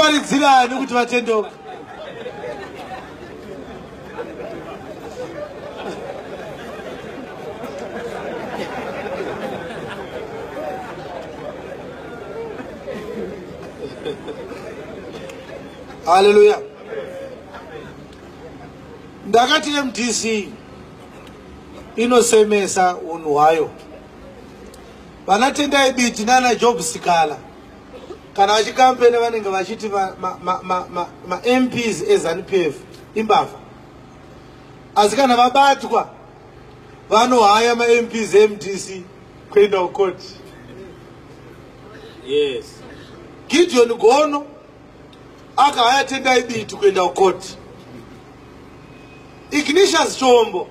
Maparidzirani kuti vatendoka. Hallelujah. Ndakati MDC inosemesa unhu hwayo. Vanatenda Biti nana Job Sikala kana vachikampeni vanenge vachiti ma MPs eZANU-PF imbavha. Asi kana vabatwa vanohaya ma MPs MDC kuenda kukoti. Yes. Gideon Gono akahaya tenda Biti kuenda kukoti. Ignatius Chombo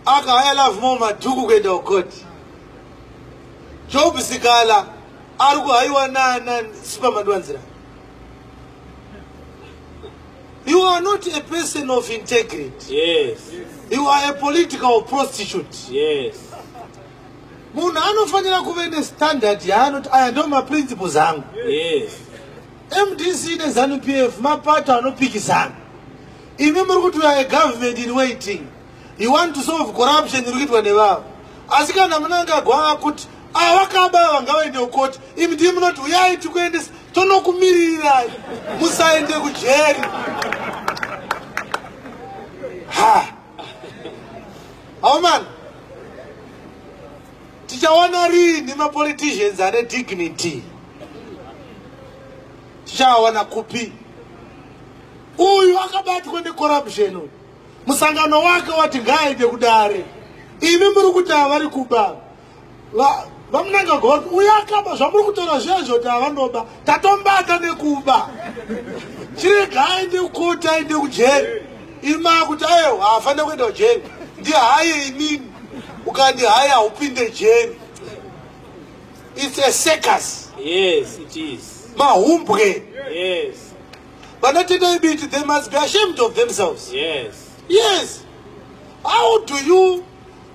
akahaya Love More Madhuku kuenda kukoti. Job Sikala ari kuhaiwa nana Superman Wanzira. You are not a person of integrity. Yes. You are a political prostitute. Yes. Munhu anofanira kuve nestandard yaanoti aya ndo maprinciples angu. Yes. MDC neZANU-PF mapato anopikisana. Imi muri kuti we are a government in waiting. You want to solve corruption iri kuitwa nevavo. Asi kana munanga gwa kuti vakaba ngavaende kukoti, imi ndimi munoti uyai tikuendesa tonokumirira musaende kujeri. Man, tichawana rini mapoliticians ane dignity? Tichawana kupi? Uyu akabatwa necorruption. Musangano wake wati ngaende kudare. Imi muri kuti avari kuba. Vamunanga goti uyakaba zvamuri kutora zvezvo kuti avanoba tatombata nekuba. Chirega aende kukoti aende kujeri. Ima kuti ayo hafanira kuenda kujeri. Ndihaye inini. Ukandihaya upinde jeri. It's a circus. Yes, it is. Mahumbwe. Yes. But not in Biti, they must be ashamed of themselves. Yes. Yes. How do you,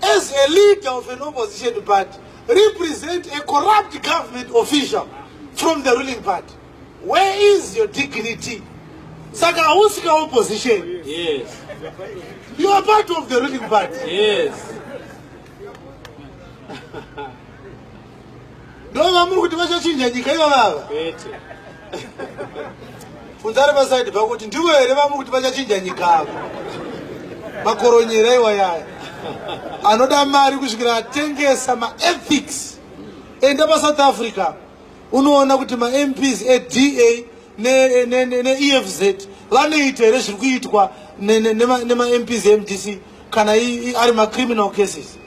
as a leader of an opposition party, represent a corrupt government official from the ruling party? Where is your dignity? Saka usika opposition. Yes. You are part of the ruling party. Yes. No mamuru kuti vachachinja nyika iva vava. Bete. Funzari pasaidi pakuti ndivo here vamuri kuti vachachinja nyika ava. Makoronyera iwa yaya. Anoda mari kusvikira atengesa ma-ethics. Enda pa-South Africa. Unoona kuti ma-MPs e-DA ne-EFZ vanoita here zviri kuitwa nema-MPs e-MDC kana ari ma-criminal cases.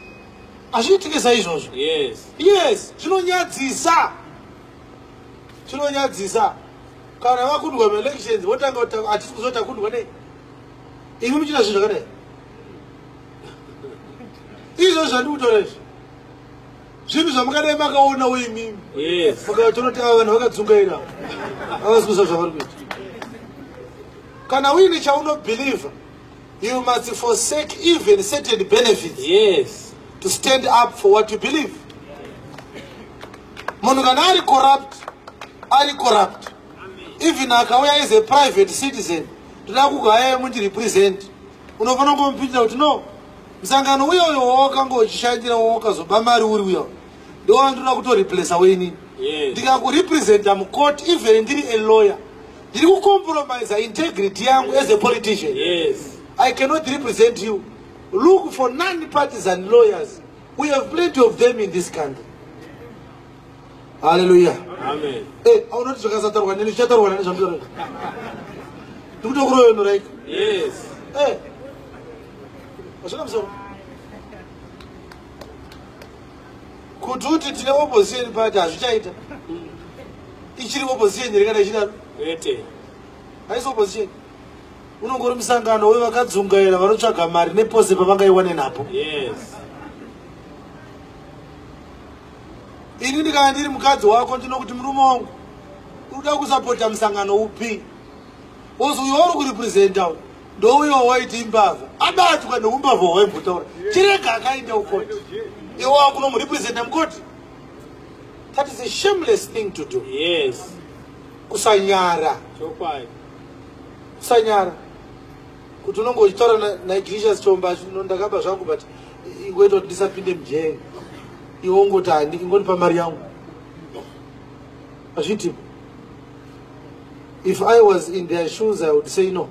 Azviitikisa izvozvo. Yes. Yes, zvinonyadzisa. Zvinonyadzisa. Kana vakundwa ma-elections votanga kuti hatisi kuzotakundwa nei. Imi muchita zvinhu zvakadai. Izvo zvandiri kutora izvi. Zvinhu zvamungadai makaonawo imimi. Yes. Mukatonoti ava vanhu vakadzungaira. Havasi kuziva zvavari kuita. Kana uine chaunobhelievha, you must forsake even certain benefits. Yes. To stand up for what you believe. Munhu kana ari corrupt. Even akauya as a private citizen, toda kugaya mundirepresent. Unofanira kumupindira kuti no. Msangano uyo wakanga uchishandira wakazoba mari uri uyo. Ndo wandoda kutoreplace weni. Yes. Ndikakurepresenta mukoti even ndiri a lawyer. Ndiri kucompromise integrity yangu as a politician. Yes. I cannot represent you. Look for non-partisan lawyers. We have plenty of them in this country. Hallelujah. Amen. Hey, I want to talk about the shadow one. Do you grow right? Yes. Hey, what's up, so? Could you tell the opposition party as China? Each opposition, you're going to Bete. I opposition. Unongora musangano wevakadzungaira vanotsvaga mari nepose pavangaiwane napo. Yes. Ini ndikanga ndiri mukadzi wako ndinokuti murume wangu unoda kusapota musangano upi. Ozo uyo uri kurepresenta ndouyo waiti imbavha. Abatwa neumbavha hwaimbotaura. Chirega akaenda kukoti. Iwo wakunomurepresenta mukoti. That is a shameless thing to do. Yes. kusanyara kusanyara kuti unonge uchitaura naiglicious chomba ndakaba zvangu but ingoita kuti ndisapinde mujeri iwe ungoti ingonipa mari yangu azviti. If I was in their shoes I would say no.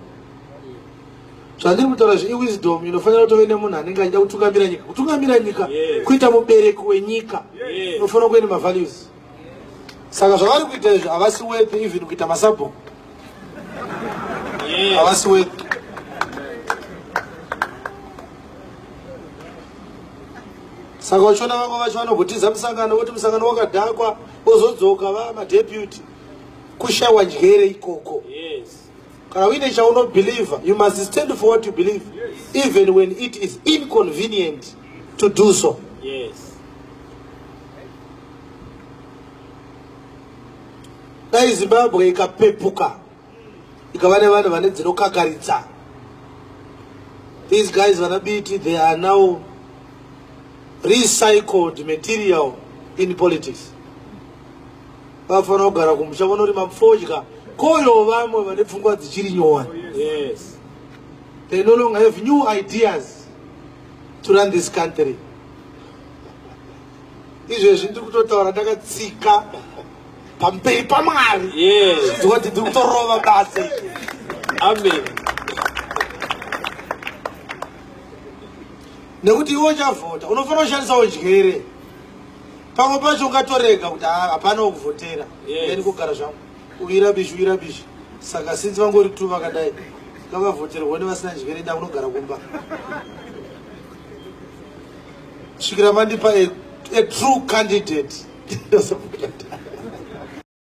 Zvandiri kutaura iwisdom inofanira kutove nemunhu anenge achida kutungamira nyika kuita mubereki wenyika unofanira kuve nemavalues. Saka zvavari kuita izvo havasi worth even kuita masabhuku havasi worth. Saka uchiona vamwe vacho vanobhotiza musangano voti musangano wakadhakwa vozodzoka vamadeputy kushayiwa njere ikoko. Kana uine chaunobhelievha you must stand for what you believe even when it is inconvenient to do so. Dai Zimbabwe ikapepuka ikava nevanhu vane dzinokakaridza, these guys vana Biti, they are now recycled material in politics. Vafanira kugara kumusha vonori mapfodya koyo vamwe vane pfungwa dzichiri nyowani. They no longer have new ideas to run this country. Izvezvi ndiri kutotaura ndakatsika pamberi paMwari kuti ndiri kutorova basa. Amen. Nekuti iwe uchavhota unofanira kushandisawo njere. Pamwe pacho ungatorega kuti hapana wokuvhotera yani kugara zvangu uirabishi. Saka sinzi vangori tu vakadai ngavavhoterwe nevasina njere da unogara kumba. Svikira mandipa a true candidate.